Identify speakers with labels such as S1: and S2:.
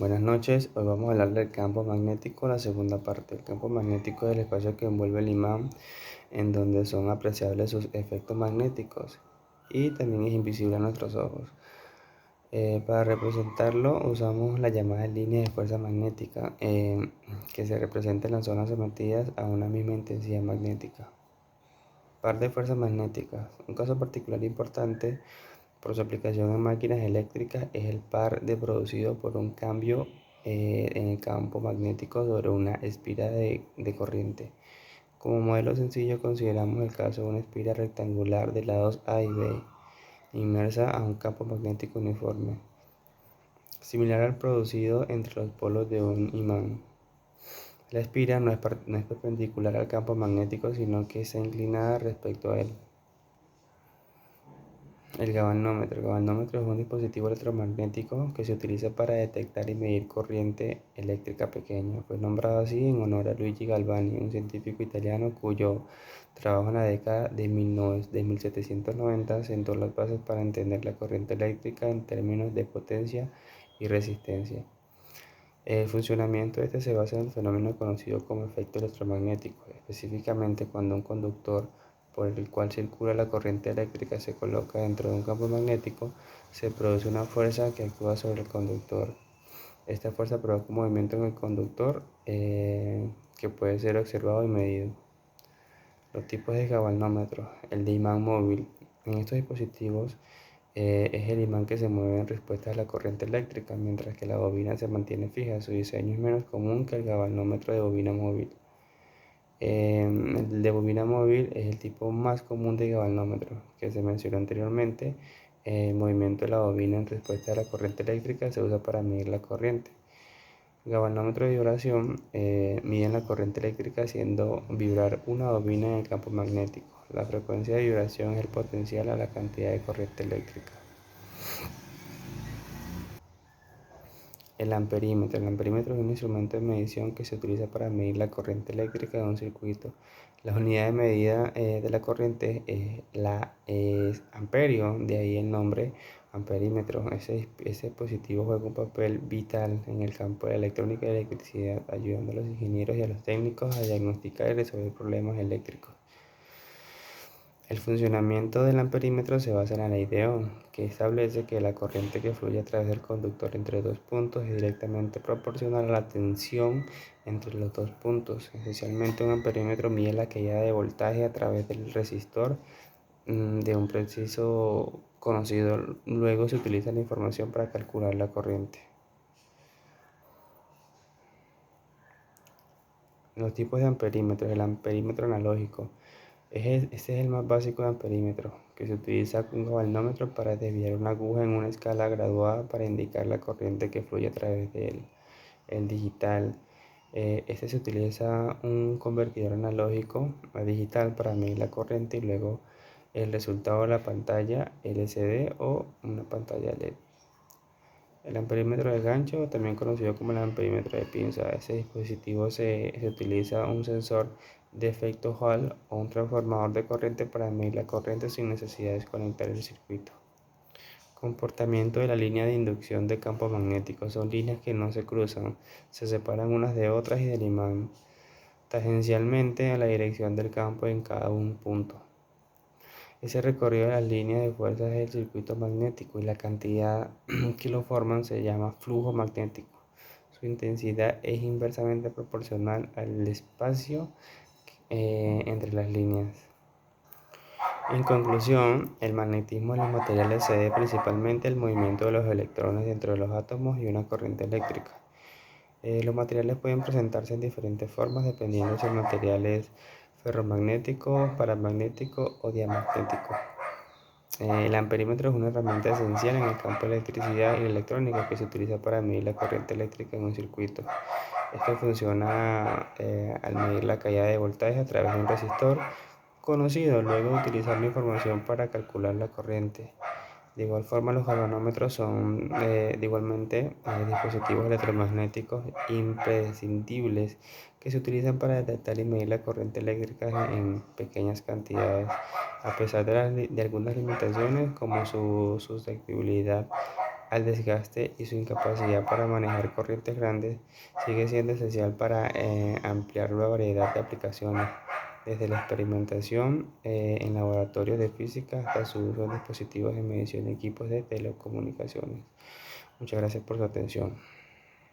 S1: Buenas noches, hoy vamos a hablar del campo magnético, la segunda parte. El campo magnético es el espacio que envuelve el imán, en donde son apreciables sus efectos magnéticos y también es invisible a nuestros ojos. Para representarlo usamos la llamada línea de fuerza magnética, que se representa en las zonas sometidas a una misma intensidad magnética. Par de fuerzas magnéticas. Un caso particular importante por su aplicación en máquinas eléctricas es el par de producido por un cambio en el campo magnético sobre una espira de corriente. Como modelo sencillo consideramos el caso de una espira rectangular de lados A y B inmersa a un campo magnético uniforme, similar al producido entre los polos de un imán. La espira no es perpendicular al campo magnético, sino que está inclinada respecto a él. El galvanómetro. El galvanómetro es un dispositivo electromagnético que se utiliza para detectar y medir corriente eléctrica pequeña. Fue nombrado así en honor a Luigi Galvani, un científico italiano cuyo trabajo en la década de 1790 sentó las bases para entender la corriente eléctrica en términos de potencia y resistencia. El funcionamiento de este se basa en el fenómeno conocido como efecto electromagnético, específicamente cuando un conductor por el cual circula la corriente eléctrica se coloca dentro de un campo magnético, se produce una fuerza que actúa sobre el conductor. Esta fuerza provoca un movimiento en el conductor que puede ser observado y medido. Los tipos de galvanómetros. El de imán móvil. En estos dispositivos es el imán que se mueve en respuesta a la corriente eléctrica, mientras que la bobina se mantiene fija. Su diseño es menos común que el galvanómetro de bobina móvil. El de bobina móvil es el tipo más común de galvanómetro que se mencionó anteriormente. El movimiento de la bobina en respuesta a la corriente eléctrica se usa para medir la corriente. El galvanómetro de vibración mide la corriente eléctrica haciendo vibrar una bobina en el campo magnético. La frecuencia de vibración es el potencial a la cantidad de corriente eléctrica. El amperímetro. El amperímetro es un instrumento de medición que se utiliza para medir la corriente eléctrica de un circuito. La unidad de medida de la corriente es amperio, de ahí el nombre amperímetro. Ese dispositivo juega un papel vital en el campo de la electrónica y la electricidad, ayudando a los ingenieros y a los técnicos a diagnosticar y resolver problemas eléctricos. El funcionamiento del amperímetro se basa en la ley de Ohm, que establece que la corriente que fluye a través del conductor entre dos puntos es directamente proporcional a la tensión entre los dos puntos. Esencialmente, un amperímetro mide la caída de voltaje a través del resistor de un preciso conocido. Luego se utiliza la información para calcular la corriente. Los tipos de amperímetros. El amperímetro analógico. Este es el más básico de amperímetro, que se utiliza un galvanómetro para desviar una aguja en una escala graduada para indicar la corriente que fluye a través de él. El digital. Este se utiliza un convertidor analógico a digital para medir la corriente y luego el resultado de la pantalla LCD o una pantalla LED. El amperímetro de gancho, también conocido como el amperímetro de pinza. Ese dispositivo se utiliza un sensor de efecto Hall o un transformador de corriente para medir la corriente sin necesidad de desconectar el circuito. Comportamiento de la línea de inducción de campo magnético. Son líneas que no se cruzan, se separan unas de otras y del imán tangencialmente a la dirección del campo en cada un punto. Ese recorrido de las líneas de fuerza es el circuito magnético y la cantidad que lo forman se llama flujo magnético. Su intensidad es inversamente proporcional al espacio entre las líneas. En conclusión, el magnetismo de los materiales se debe principalmente al movimiento de los electrones dentro de los átomos y una corriente eléctrica. Los materiales pueden presentarse en diferentes formas dependiendo si el material es ferromagnético, paramagnético o diamagnético. El amperímetro es una herramienta esencial en el campo de electricidad y la electrónica que se utiliza para medir la corriente eléctrica en un circuito. Esto funciona al medir la caída de voltaje a través de un resistor conocido, luego utilizar la información para calcular la corriente. De igual forma, los galvanómetros son igualmente dispositivos electromagnéticos imprescindibles que se utilizan para detectar y medir la corriente eléctrica en pequeñas cantidades, a pesar de algunas limitaciones como su susceptibilidad al desgaste y su incapacidad para manejar corrientes grandes, sigue siendo esencial para ampliar la variedad de aplicaciones, desde la experimentación en laboratorios de física hasta su uso en dispositivos de medición y equipos de telecomunicaciones. Muchas gracias por su atención.